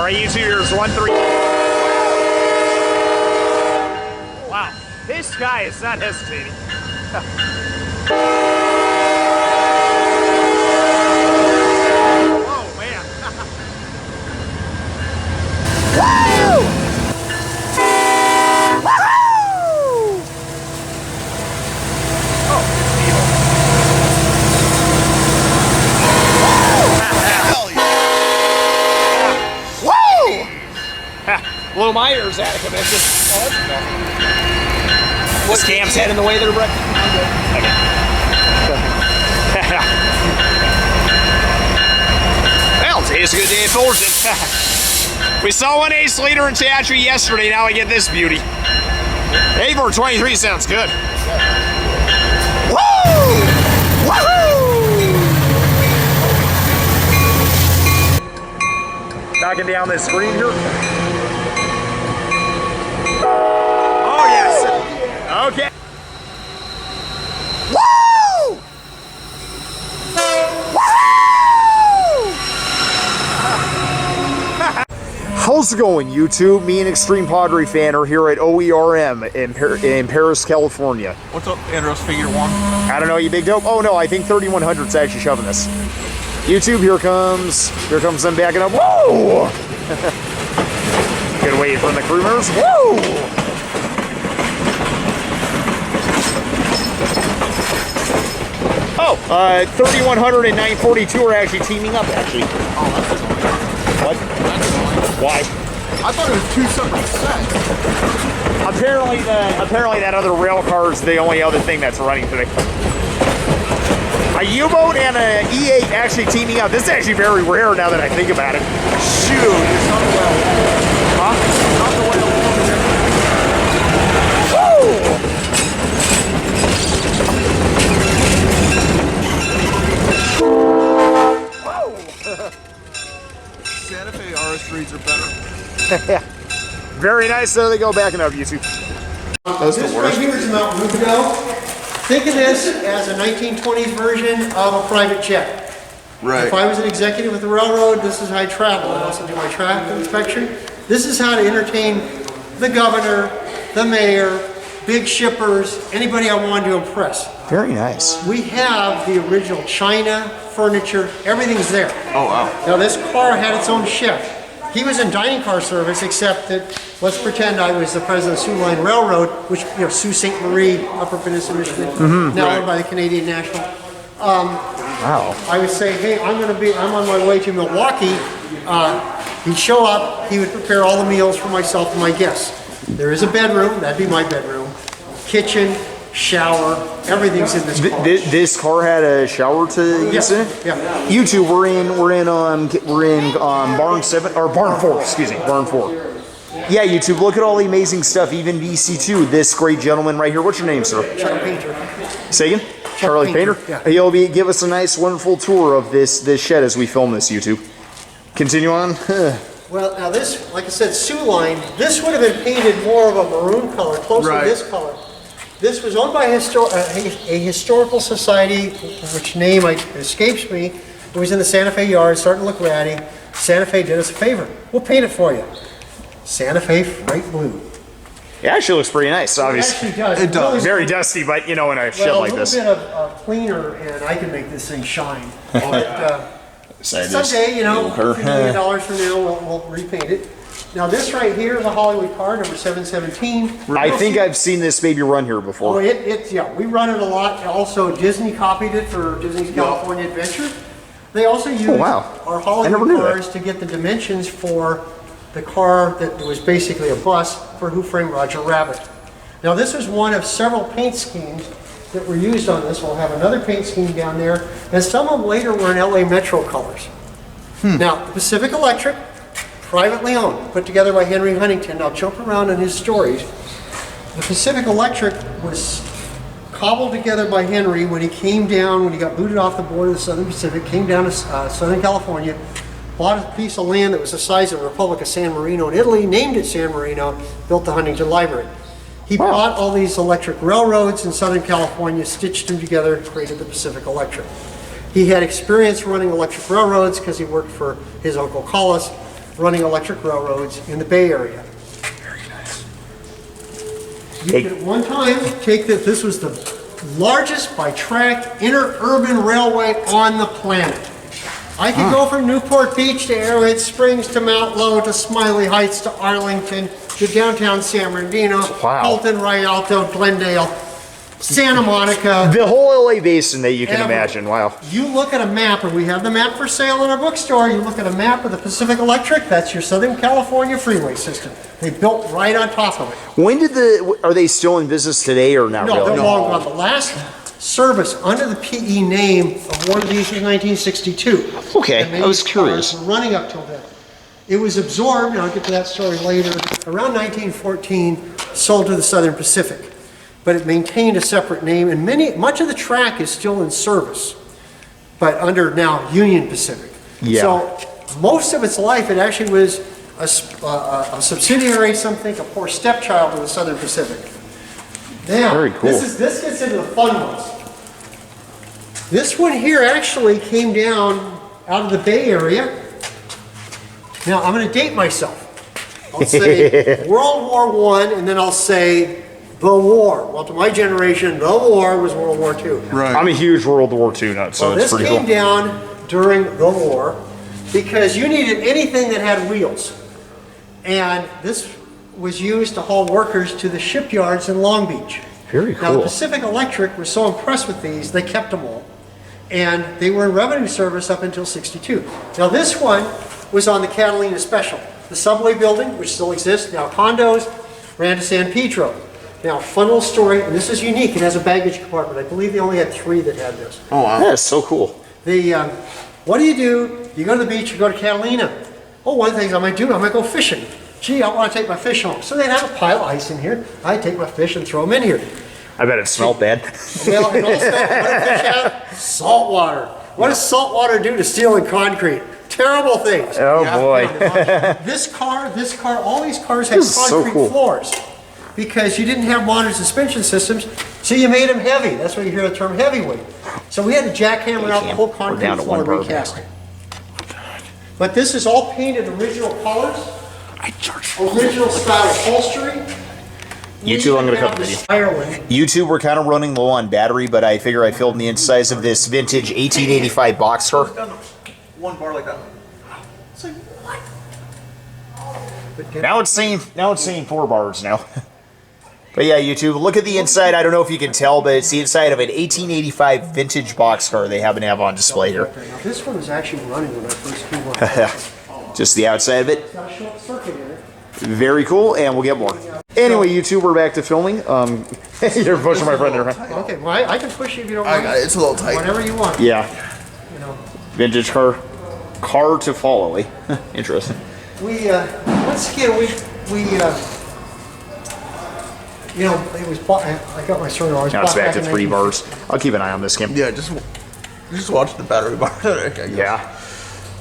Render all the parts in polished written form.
All right, YouTube, here's 1-3. Wow, this guy is not hesitating. Oh, man. Woo! Woohoo! Oh, blew my ears out of convention. This cam's head in the way there, Brett? Okay. Well, today's a good day at Fullerton. We saw one ace leader in Teatry yesterday, now we get this beauty. 8-4-23 sounds good. Woo! Woohoo! Knocking down this screen here. Oh, yes. Okay. Woo! Woo! How's it going, YouTube? Me and Extreme Padre Fan are here at OERM in Perris, California. What's up, Andros Figure 1? I don't know, you big dope. Oh no, I think 3100's actually shoving this. YouTube, here comes them backing up. Whoa! Good wait from the crew members. Woo! Oh, 3100 and 942 are actually teaming up, actually. Oh, that's annoying. What? That's annoying. Why? I thought it was two separate sets. Apparently that other rail car is the only other thing that's running today. A U-boat and an E8 actually teaming up. This is actually very rare now that I think about it. Shoot. It's not the whale. Huh? It's not the whale. Whoa! Santa Fe RS3s are better. Very nice. There they go, backing up, YouTube. This right here is a Mountain Rubio. Think of this as a 1920s version of a private jet. Right. If I was an executive with the railroad, this is how I travel. I also do my traffic inspection. This is how to entertain the governor, the mayor, big shippers, anybody I wanted to impress. Very nice. We have the original china, furniture, everything's there. Oh, wow. Now this car had its own chef. He was in dining car service, except that, let's pretend I was the president of Sioux Line Railroad, which, you know, Sault Ste. Marie, Upper Peninsula, Michigan, now owned by the Canadian National. Wow. I would say, hey, I'm on my way to Milwaukee. He'd show up, he would prepare all the meals for myself and my guests. There is a bedroom, that'd be my bedroom, kitchen, shower, everything's in this car. This car had a shower to use in it? Yeah. YouTube, we're in barn 7 or barn 4, excuse me, barn 4. Yeah, YouTube, look at all the amazing stuff, even BC2, this great gentleman right here. What's your name, sir? Charlie Painter. Say again? Charlie Painter? Yeah. He'll give us a nice, wonderful tour of this shed as we film this, YouTube. Continue on. Well, now this, like I said, Sioux Line, this would have been painted more of a maroon color, close to this color. This was owned by a historical society, which name escapes me. It was in the Santa Fe yard, starting to look ratty. Santa Fe did us a favor. We'll paint it for you. Santa Fe bright blue. It actually looks pretty nice, obviously. It actually does. It does. Really, Very dusty, but you know, in a shed like this. A little bit of cleaner, and I can make this thing shine. But, someday, you know, $1 million from now, we'll repaint it. Now this right here is a Hollywood car, number 717. I think I've seen this baby run here before. Oh, yeah, we run it a lot. Also, Disney copied it for Disney's California Adventure. They also use our Hollywood cars to get the dimensions for the car that was basically a bus for Who Framed Roger Rabbit. Now this was one of several paint schemes that were used on this. We'll have another paint scheme down there, and some of them later were in LA Metro colors. Now, the Pacific Electric, privately owned, put together by Henry Huntington. I'll jump around in his stories. The Pacific Electric was cobbled together by Henry when he came down, when he got booted off the board of the Southern Pacific, came down to Southern California, bought a piece of land that was the size of the Republic of San Marino in Italy, named it San Marino, built the Huntington Library. He bought all these electric railroads in Southern California, stitched them together, created the Pacific Electric. He had experience running electric railroads because he worked for his Uncle Collis. running electric railroads in the Bay Area. Very nice. You could at one time take this was the largest by track interurban railway on the planet. I could go from Newport Beach to Arrowhead Springs to Mount Lowe to Smiley Heights to Arlington to downtown San Bernardino, Colton, Rialto, Glendale, Santa Monica. The whole LA basin that you can imagine. Wow. You look at a map, and we have the map for sale in our bookstore. You look at a map of the Pacific Electric, that's your Southern California freeway system. They built right on top of it. When did are they still in business today or not? No, really? they're long gone. The last service under the PE name of one of these was 1962. Okay, And I was these cars curious. were running up till then. It was absorbed, and I'll get to that story later, around 1914, sold to the Southern Pacific. But it maintained a separate name, and much of the track is still in service, but under now Union Pacific. Yeah. So most of its life, it actually was a subsidiary, something, a poor stepchild of the Southern Pacific. Now, Very cool. this gets into the fun ones. This one here actually came down out of the Bay Area. Now, I'm going to date myself. I'll say World War I, and then I'll say the war. Well, to my generation, the war was World War II. Right. I'm a huge World War II nut, so Well, it's this pretty came cool. down during the war because you needed anything that had wheels. And this was used to haul workers to the shipyards in Long Beach. Very Now, the cool. Pacific Electric was so impressed with these, they kept them all. And they were in revenue service up until '62. Now, this one was on the Catalina Special. The subway building, which still exists, now condos, ran to San Pedro. Now, fun little story, and this is unique. It has a baggage compartment. I believe they only had 3 that had this. Oh, wow. That's so cool. What do? You go to the beach, you go to Catalina. Oh, one of the things I might do, I might go fishing. Gee, I want to take my fish home. So they'd have a pile of ice in here. I'd take my fish and throw them in here. I bet it smelled bad. Well, and also, what do fish have? Salt water. What does salt water do to steel and concrete? Terrible things. Oh, boy. This car, all these cars had This is so concrete cool. floors because you didn't have modern suspension systems, so you made them heavy. That's why you hear the term heavyweight. So we had to jackhammer out the whole We're concrete down to floor one bar recast it. But this is all painted original colors, original style upholstery. YouTube, I'm going to cut the video. Ireland. YouTube, we're kind of running low on battery, but I figure I filled in the insides of this vintage 1885 boxcar. One bar like that. It's like, what? Now it's saying 4 bars now. But yeah, YouTube, look at the inside. I don't know if you can tell, but it's the inside of an 1885 vintage boxcar they happen to have on display here. Now, this one was actually running when I first came on. Just the outside of it. It's got a short circuit in it. Very cool, and we'll get more. Anyway, YouTube, we're back to filming. You're pushing my friend there, right? Okay, well, I can push you if you don't I mind. got it. It's a little tight. Whatever you want. Yeah, You know, vintage car to follow, eh? Interesting. we once again you know, it was. I got my story. I was Now it's bought back to in 3 19 bars. I'll keep an eye on this game. Yeah, just watch the battery bar. Yeah,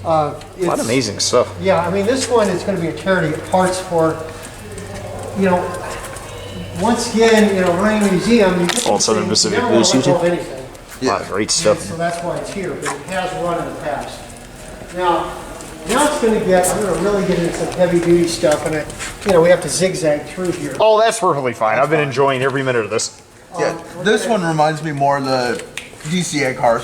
a lot of It's- amazing stuff. Yeah, I mean, this one is going to be a charity of parts for, you know, once again, you know, running a museum. You get All these Southern things, Pacific you never wanna Blues, let go YouTube? of anything. A lot of great And stuff. so that's why it's here, but it has run in the past. Now it's going to get, I'm going to really get into some heavy duty stuff, and you know, we have to zigzag through here. Oh, that's perfectly fine. I've been enjoying every minute of this. Yeah, this one reminds me more of the DCA cars.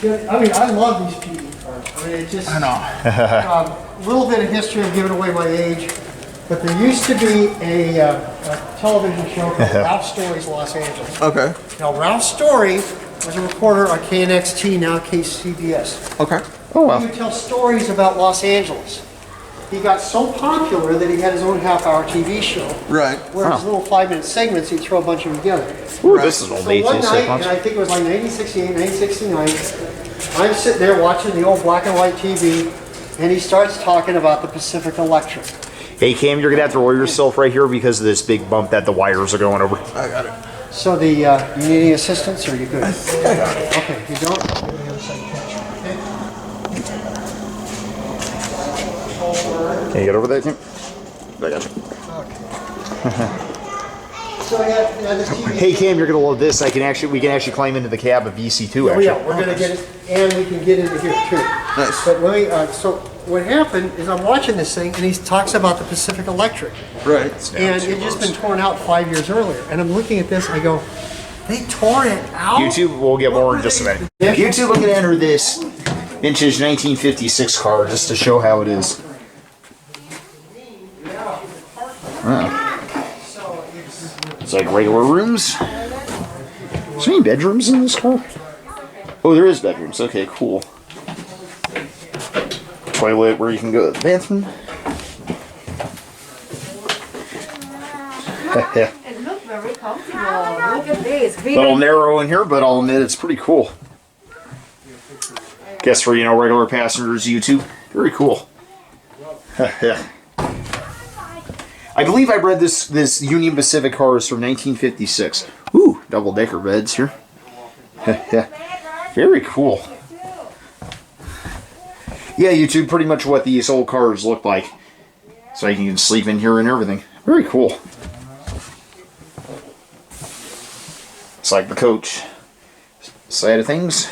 Yeah, I mean, I love these PE cars. I mean, it just, I know. little bit of history, I'm giving away my age, but there used to be a television show called Ralph Story's Los Angeles. Okay. Now, Ralph Story was a reporter on KNXT, now KCBS. Okay. Oh, He wow. would tell stories about Los Angeles. He got so popular that he had his own half-hour TV show, Right. where his little 5-minute segments, he'd throw a bunch of them together. Ooh, this is old So one night, 18 and I think it was like 1968, 1969, I'm sitting there watching the old black and white TV, and he starts talking about the Pacific Electric. Hey, Cam, you're going to have to roll yourself right here because of this big bump that the wires are going over. I got it. So you need any assistance, or are you good? I think I got it. Okay, if you don't, I'll go to the other side and catch you, okay? Can you get over there, Cam? I got you. So yeah, the TV. Hey Cam, you're gonna love this. We can actually climb into the cab of VC2. Oh yeah, we're gonna get it, and we can get into here too. Nice. But let me, so what happened is I'm watching this thing, and he talks about the Pacific Electric. Right. And it just been torn out 5 years earlier. And I'm looking at this, I go, they tore it out? YouTube, we'll get more in just a minute. YouTube, I'm gonna enter this vintage 1956 car just to show how it is. Wow. It's like regular rooms. Is there any bedrooms in this car? Oh, there is bedrooms. Okay, cool. Toilet where you can go to the bathroom. It looks very comfortable. Look at this. A little narrow in here, but I'll admit it's pretty cool. Guess for, regular passengers, YouTube. Very cool. I believe I read this Union Pacific car is from 1956. Ooh, double-decker beds here. Very cool. Yeah, YouTube, pretty much what these old cars look like. So you can sleep in here and everything. Very cool. It's like the coach side of things.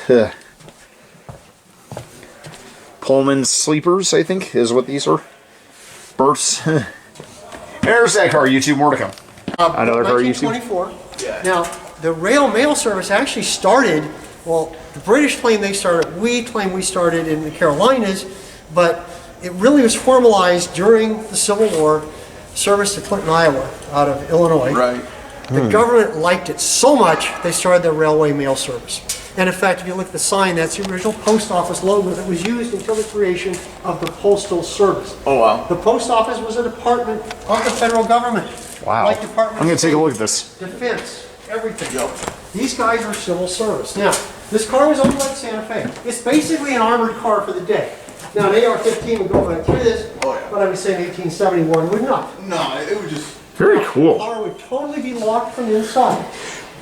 Pullman sleepers, I think, is what these are. Berths. There's that car, YouTube. More to come. Another car, YouTube. 1924. Now, the rail mail service actually started, well, the British claim they started, we claim we started in the Carolinas, but it really was formalized during the Civil War, service to Clinton, Iowa, out of Illinois. Right. The government liked it so much, they started the railway mail service. And in fact, if you look at the sign, that's the original post office logo that was used until the creation of the Postal Service. Oh, wow. The post office was a department of the federal government. Wow. Like Department I'm going of to take a State, look at this. Defense, everything. These guys are civil service. Now, this car was owned by Santa Fe. It's basically an armored car for the day. Now, an AR-15 would go right through this, but I would say an 1871 would not. No, it would just... Very The cool. car would totally be locked from inside.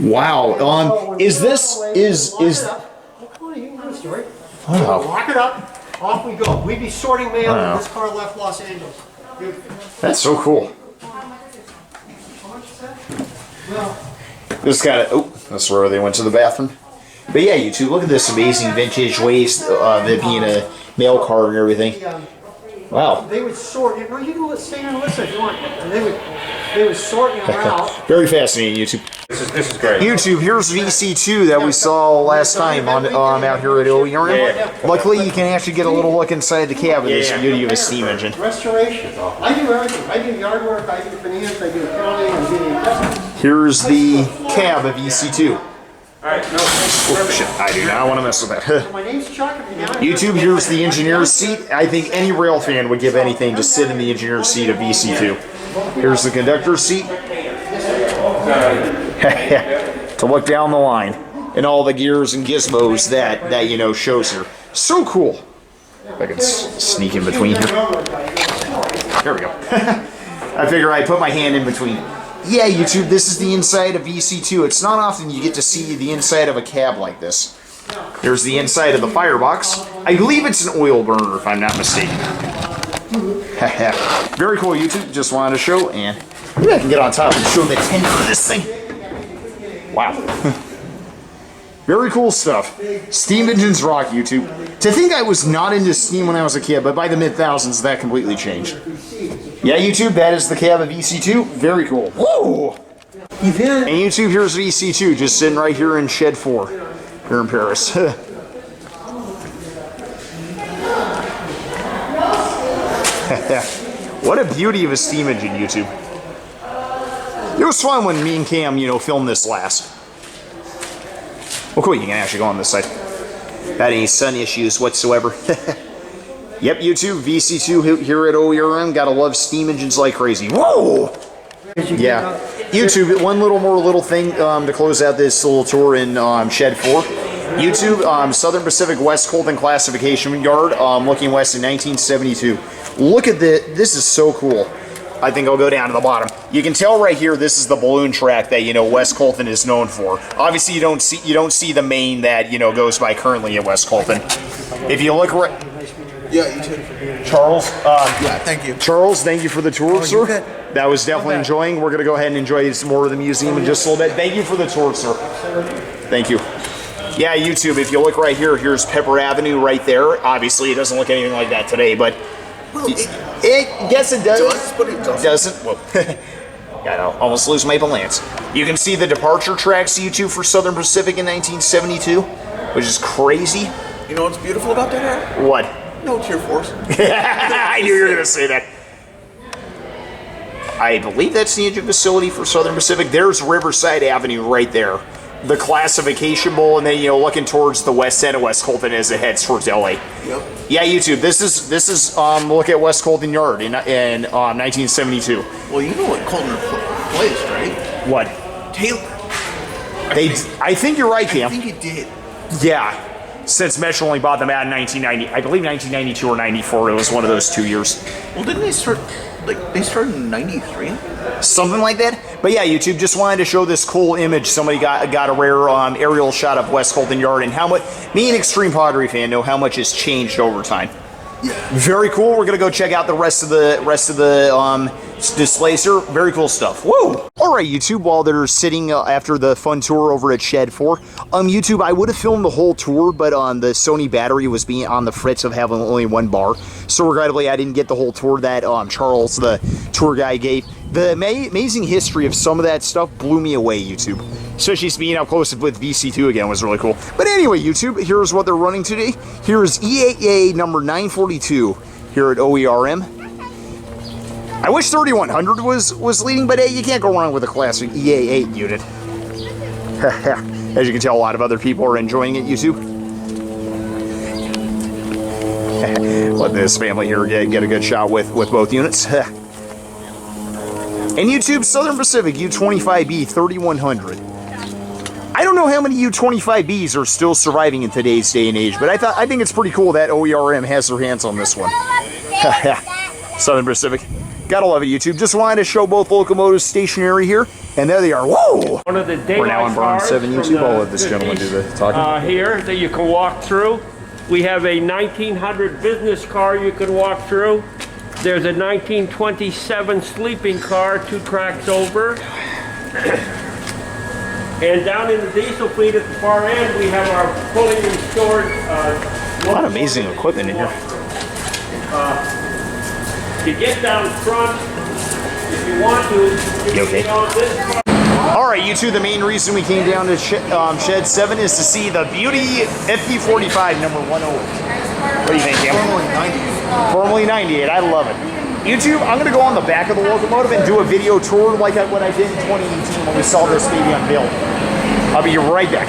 Wow. So when Is we this go away, is we lock is it up. Oh, come on, you can do the story. Wow. Lock it up. Off we go. We'd be sorting mail when this car left Los Angeles. that's so cool. This got oh, that's where they went to the bathroom. But yeah, YouTube, look at this amazing vintage ways of it being a mail car and everything. Wow. They would sort it. No, you can stay here and listen if you want. And they would sort your out. Very fascinating, YouTube. This is great. YouTube, here's VC2 that we saw last time on out here at OERM. Yeah. Luckily, you can actually get a little look inside the cab of this beauty of a steam engine. Restoration. I do everything. I do yard work. I do finance. I do accounting. I do investment. Here's the cab of VC2. Alright, no. Oh, shit, I do not want to mess with that. My name's Chuck. If you're down YouTube, here's the engineer's seat. I think any rail fan would give anything to sit in the engineer's seat of VC2. Here's the conductor's seat. To look down the line. And all the gears and gizmos that shows here. So cool. If I can sneak in between here. There we go. I figure I put my hand in between. Yeah, YouTube, this is the inside of VC2. It's not often you get to see the inside of a cab like this. Here's the inside of the firebox. I believe it's an oil burner, if I'm not mistaken. Very cool, YouTube. Just wanted to show, and maybe I can get on top and show the tender of this thing. Wow. Very cool stuff. Steam engines rock, YouTube. To think I was not into steam when I was a kid, but by the mid-thousands, that completely changed. Yeah, YouTube, that is the cab of VC2. Very cool. Whoa! And YouTube, here's VC2, just sitting right here in Shed 4, here in Perris. What a beauty of a steam engine, YouTube. It was fun when me and Cam, filmed this last. Oh, cool, you can actually go on this side. Not any sun issues whatsoever. Yep, YouTube, VC2 here at OERM. Gotta love steam engines like crazy. Whoa! Yeah. YouTube, one little thing to close out this little tour in Shed 4. YouTube, Southern Pacific West Colton Classification Yard, looking west in 1972. Look at this. This is so cool. I think I'll go down to the bottom. You can tell right here, this is the balloon track that, West Colton is known for. Obviously, you don't see the main that, goes by currently at West Colton. If you look right... Yeah, you too. Charles. Yeah, thank you. Charles, thank you for the tour, sir. bet. That was definitely enjoying. We're going to go ahead and enjoy some more of the museum in just a little bit. Thank you for the tour, sir. Thank you. Yeah, YouTube, if you look right here, here's Pepper Avenue right there. Obviously, it doesn't look anything like that today, but yes, it does. But it doesn't. Doesn't? Well, yeah, I'll almost lose my balance. You can see the departure tracks, YouTube, for Southern Pacific in 1972, which is crazy. You know what's beautiful about that, Aaron? What? No Tier 4s. I knew you were going to say that. I believe that's the engine facility for Southern Pacific. There's Riverside Avenue right there. The classification bowl, and then, you know, looking towards the west end of West Colton as it heads towards LA. Yep. Yeah, YouTube, this is look at West Colton Yard in 1972. Well, you know what Colton replaced, right? What? Taylor. I think you're right, Cam. I think it did. Yeah. Since Metro only bought them out in 1990, I believe 1992 or 94, it was one of those 2 years. Well, didn't they start, like, they started in 93? Something like that. But yeah, YouTube, just wanted to show this cool image. Somebody got a rare aerial shot of West Colton Yard and how much, me an extreme Padre fan, know how much has changed over time. Yeah. Very cool. We're gonna go check out the rest of the displays here. Very cool stuff. Whoa! All right, YouTube. While they're sitting after the fun tour over at Shed 4, YouTube, I would have filmed the whole tour, but the Sony battery was being on the fritz of having only one bar, so regrettably I didn't get the whole tour that Charles, the tour guy, gave. The amazing history of some of that stuff blew me away, YouTube. Especially being up close with VC2 again was really cool. But anyway, YouTube, here's what they're running today. Here's EAA number 942 here at OERM. I wish 3100 was leading, but hey, you can't go wrong with a classic EA8 unit. As you can tell, a lot of other people are enjoying it, YouTube. Let this family here get a good shot with both units. And YouTube, Southern Pacific U25B 3100. I don't know how many U25Bs are still surviving in today's day and age, but I think it's pretty cool that OERM has their hands on this one. Southern Pacific. Gotta love it, YouTube. Just wanted to show both locomotives stationary here, and there they are. Whoa! One of the We're now on Barn 7 YouTube. I'll let this gentleman do the talking. Here that you can walk through. We have a 1900 business car you can walk through. There's a 1927 sleeping car 2 tracks over. And down in the diesel fleet at the far end, we have our fully restored. A lot of amazing equipment in here. To get down front, if you want to, You okay? All right, you two, the main reason we came down to Shed 7 is to see the Beauty FP45 number 108. What do you think, Cam? Formerly 98, I love it. YouTube, I'm going to go on the back of the locomotive and do a video tour like what I did in 2018 when we saw this baby unveiled. I'll be right back.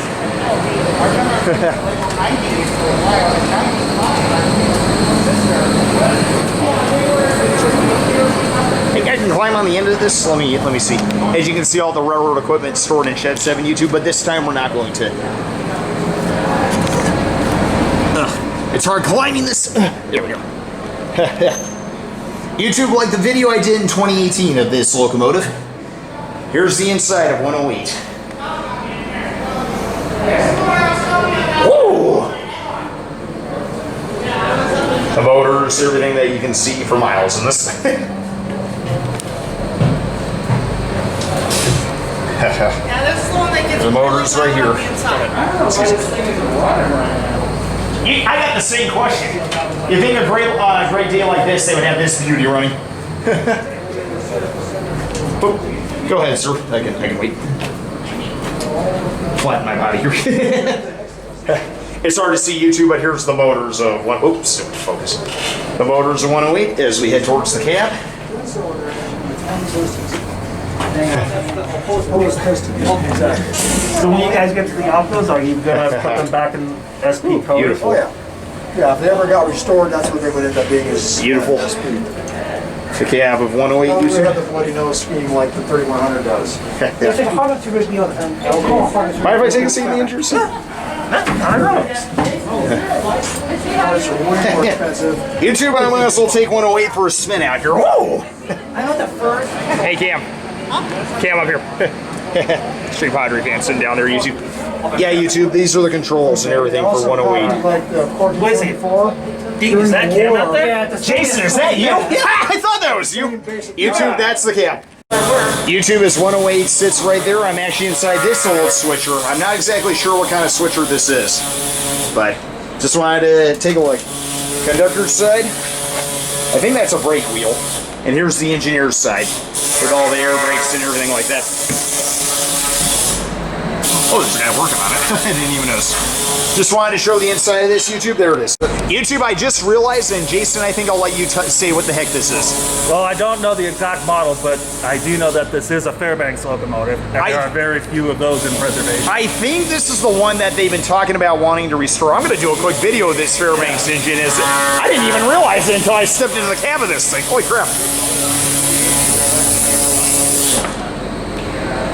Hey, I can climb on the end of this. Let me see. As you can see, all the railroad equipment stored in Shed 7 YouTube, but this time we're not going to. It's hard climbing this. There we go. YouTube, like the video I did in 2018 of this locomotive. Here's the inside of 108. Whoa! The motors, everything that you can see for miles in this thing. Yeah, this is the one that gets The motor's right here. I got the same question. You think a great day like this, they would have this beauty running? Go ahead, sir. I can wait. Flatten my body here. It's hard to see YouTube, but here's the motors of one. Oops, focus. The motors of 108 as we head towards the cab. So when you guys get to the office, are you gonna put them back in SP code? Beautiful. Oh, yeah. Yeah, if they ever got restored, that's what they would end up being is Beautiful. SP. The cab of 108 Well, we YouTube. have the bloody nose scheme like the 3100 does. How much would it be on the Mind if I take a seat in the injury seat? I don't know. It's way more expensive. YouTube, I might as well take 108 for a spin out here. Whoa! I know the first. Hey, Cam. Cam up here. Street Padre fan sitting down there, YouTube. Yeah, YouTube, these are the controls and everything for 108. Wait a second. Deke, is that cam out there? Jason, is that you? Yeah, I thought that was you. YouTube, that's the cam. YouTube is 108, sits right there. I'm actually inside this old switcher. I'm not exactly sure what kind of switcher this is, but just wanted to take a look. Conductor's side, I think that's a brake wheel. And here's the engineer's side, with all the air brakes and everything like that. Oh, there's a guy working on it. I didn't even notice. Just wanted to show the inside of this, YouTube. There it is. YouTube, I just realized, and Jason, I think I'll let you say what the heck this is. Well, I don't know the exact model, but I do know that this is a Fairbanks locomotive, and there are very few of those in preservation. I think this is the one that they've been talking about wanting to restore. I'm going to do a quick video of this Fairbanks engine. I didn't even realize it until I stepped into the cab of this thing. Holy crap.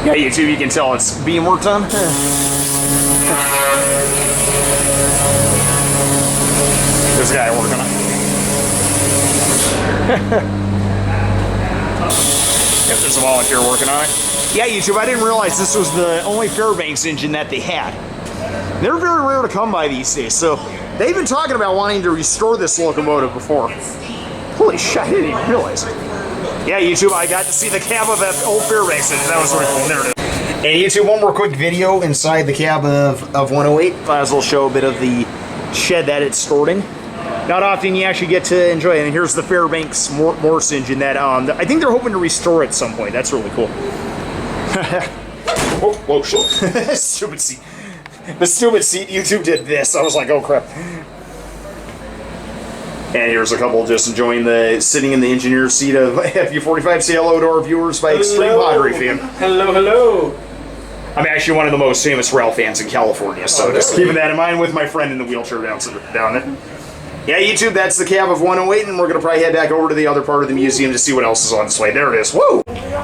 Yeah, YouTube, you can tell it's being worked on. There's a guy working on it. Yep, there's a volunteer working on it. Yeah, YouTube, I didn't realize this was the only Fairbanks engine that they had. They're very rare to come by these days, so they've been talking about wanting to restore this locomotive before. Holy shit, I didn't even realize it. Yeah, YouTube, I got to see the cab of that old Fairbanks engine. That was really cool. There it is. And YouTube, one more quick video inside the cab of 108. Might as well show a bit of the shed that it's stored in. Not often you actually get to enjoy it. And here's the Fairbanks-Morse engine that I think they're hoping to restore at some point. That's really cool. Oh, whoa, shit. Stupid seat. The stupid seat, YouTube did this. I was like, oh crap. And here's a couple just enjoying sitting in the engineer's seat of FU45. Say hello to our viewers by Extreme Padre Fan. Hello, hello. I'm actually one of the most famous rail fans in California, so just keeping that in mind with my friend in the wheelchair down there. Yeah, YouTube, that's the cab of 108, and we're going to probably head back over to the other part of the museum to see what else is on display. There it is. Woo!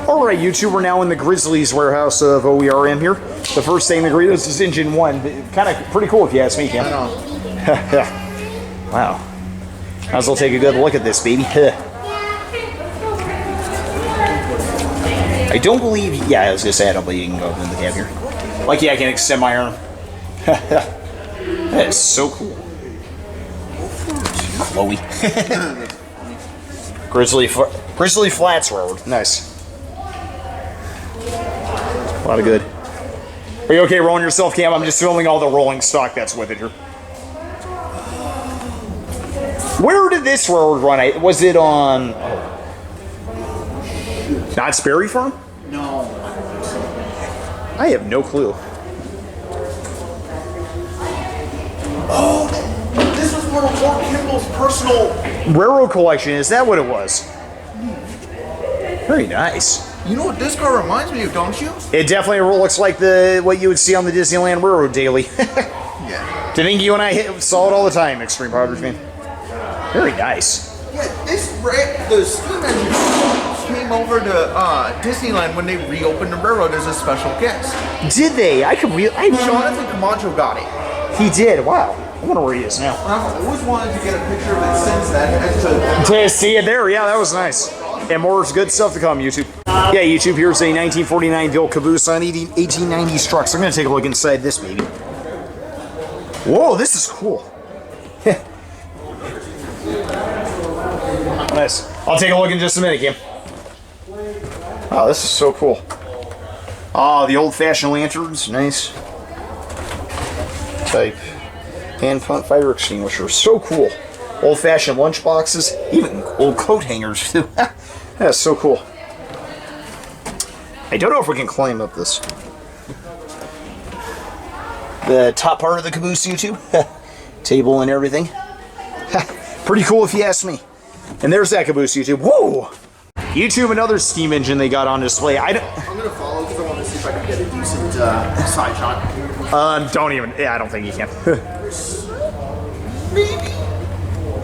Alright, YouTube, we're now in the Grizzly's warehouse of OERM here. The first thing to greet us is Engine 1. Kind of pretty cool if you ask me, Cam. Wow. Might as well take a good look at this, baby. I don't believe... Yeah, I was going to say, I don't believe you can go in the cab here. Like, yeah, I can extend my arm. That is so cool. Chloe. Grizzly Flats Road. Nice. A lot of good. Are you okay rolling yourself, Cam? I'm just filming all the rolling stock that's with it here. Where did this road run? Was it on... Not Sperry Farm? No. I have no clue. Oh, this was one of Lord Kimball's personal Railroad collection, is that what it was? Very nice. You know what this car reminds me of, don't you? It definitely looks like what you would see on the Disneyland Railroad daily. Yeah. I think you and I saw it all the time, Extreme Padre Fan. Very nice. Yeah, the steam engine came over to Disneyland when they reopened the railroad as a special guest. Did they? Jonathan Camacho got it. He did. Wow. I wonder where he is now. I've always wanted to get a picture of it since then. And To see it there, yeah, that was nice. And more good stuff to come, YouTube. Yeah, YouTube, here's a 1949 built caboose on 1890s trucks. I'm going to take a look inside this baby. Whoa, this is cool. Nice. I'll take a look in just a minute, Kim. Oh, this is so cool. Oh, the old-fashioned lanterns. Nice. Type. Hand pump fire extinguisher. So cool. Old-fashioned lunch boxes. Even old coat hangers, too. That's so cool. I don't know if we can climb up this. The top part of the caboose, YouTube. Table and everything. Pretty cool if you ask me. And there's that caboose, YouTube. Whoa! YouTube, another steam engine they got on display. I'm going to follow because I want to see if I can get a decent side shot. Don't even. Yeah, I don't think you can. Maybe.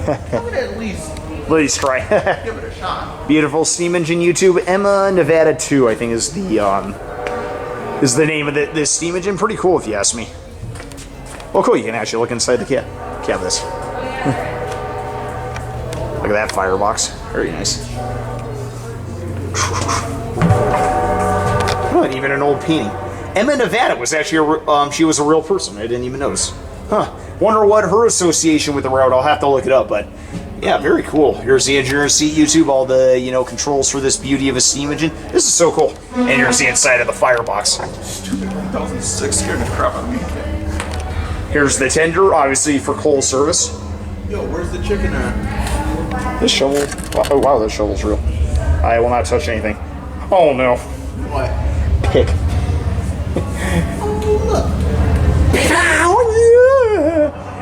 I'm going to at least try. give it a shot. Beautiful steam engine, YouTube. Emma Nevada 2, I think, is the name of this steam engine. Pretty cool if you ask me. Well, cool. You can actually look inside the cab of this. Look at that firebox. Very nice. Oh, and even an old painting. Emma Nevada was actually she was a real person. I didn't even notice. Huh. Wonder what her association with the railroad. I'll have to look it up, but yeah, very cool. Here's the engineer seat, YouTube, all the controls for this beauty of a steam engine. This is so cool. And here's the inside of the firebox. Stupid 1006 scared the crap out of me. Here's the tender, obviously for coal service. Yo, where's the chicken at? This shovel. Oh wow, this shovel's real. I will not touch anything. Oh no. What? Pick. Oh, look. Yeah.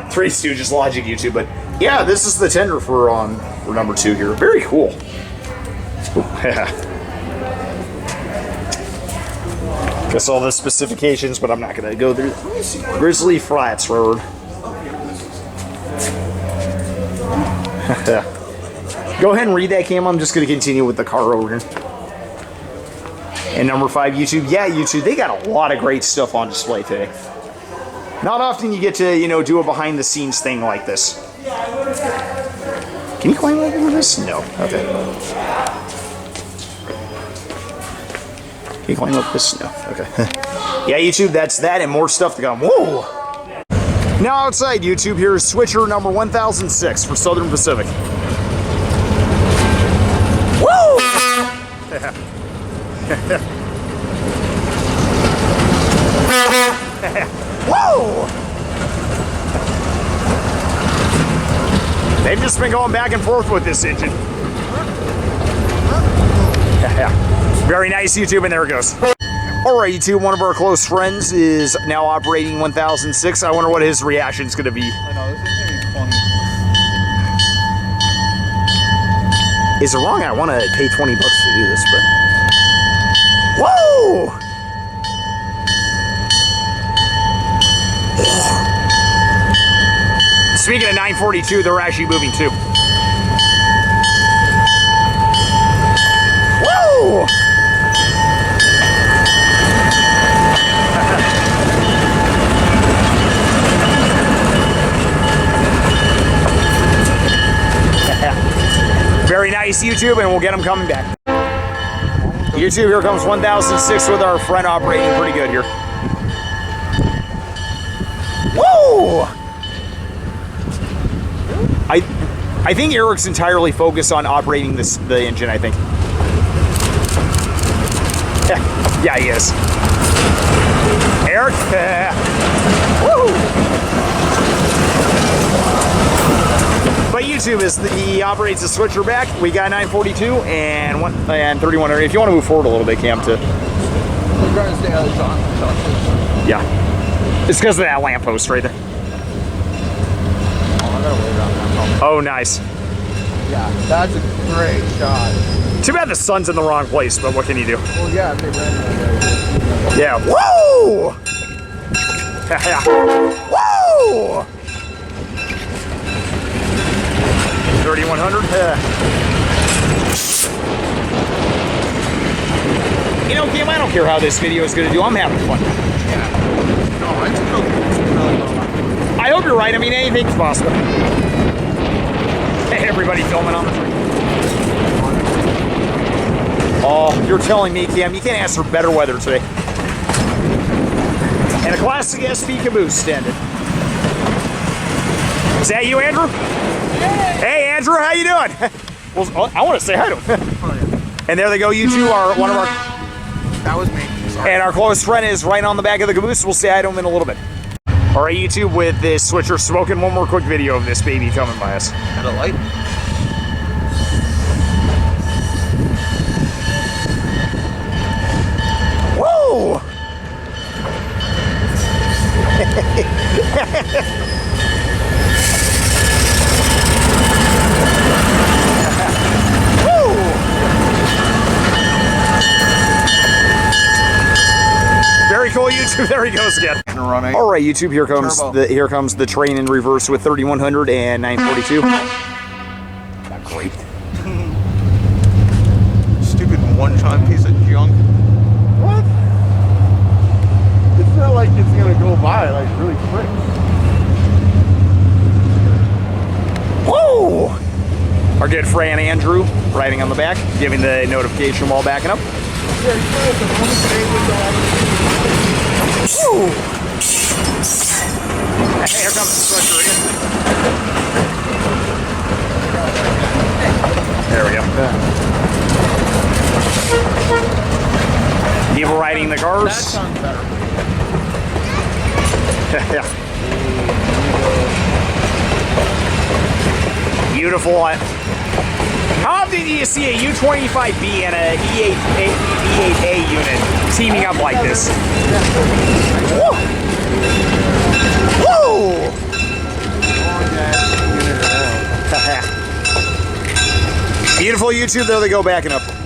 Three Stooges logic, YouTube, but yeah, this is the tender for number 2 here. Very cool. Guess all the specifications, but I'm not gonna go through. Grizzly Flats Road. Go ahead and read that, Cam. I'm just gonna continue with the car over here. And number 5, YouTube. Yeah, YouTube, they got a lot of great stuff on display today. Not often you get to, do a behind-the-scenes thing like this. Can you climb over this? No. Okay. Can you climb up this? No. Okay. Yeah, YouTube, that's that and more stuff to come. Whoa! Now outside, YouTube, here is switcher number 1006 for Southern Pacific. Woo! Whoa! They've just been going back and forth with this engine. Very nice, YouTube, and there it goes. Alright, YouTube, one of our close friends is now operating 1006. I wonder what his reaction is going to be. I know, this is going to be funny. Is it wrong? I want to pay 20 bucks to do this, but... Whoa! Speaking of 942, they're actually moving too. Whoa! Very nice, YouTube, and we'll get them coming back. YouTube, here comes 1006 with our friend operating pretty good here. Whoa! I think Eric's entirely focused on operating the engine, I think. Yeah, he is. Eric? Woo! But YouTube he operates the switcher back. We got 942 and 3100. If you want to move forward a little bit, Cam, too. We're trying to stay out of the shot. Yeah. It's because of that lamppost right there. Oh, nice. Yeah, that's a great shot. Too bad the sun's in the wrong place, but what can you do? Well, yeah, if they ran it. Yeah. Woo! Woo! 3100. Cam, I don't care how this video is going to do. I'm having fun. Yeah. No, I took really well. I hope you're right. I mean, anything's possible. Hey, everybody filming on the train. Oh, you're telling me, Cam, you can't ask for better weather today. And a classic SP caboose standing. Is that you, Andrew? Hey, Andrew, how you doing? Well, I want to say hi to him. And there they go. You two are one of our... That was me. Sorry. And our close friend is right on the back of the caboose. We'll say hi to him in a little bit. All right, YouTube, with this switcher smoking, one more quick video of this baby coming by us. And a light. Whoa! Very cool, YouTube. There he goes again. All right, YouTube. Here comes the train in reverse with 3100 and 942. Not great. Stupid one-time piece of junk. What? It's not like it's gonna go by like really quick. Whoa! Our good friend Andrew riding on the back, giving the notification while backing up. Yeah, Woo! Here comes the sucker in. There we go. People riding the cars. That sounds better. Yeah. Beautiful. How often do you see a U25B and a E8A unit teaming up like this? Woo! Woo! Beautiful YouTube, there they go backing up.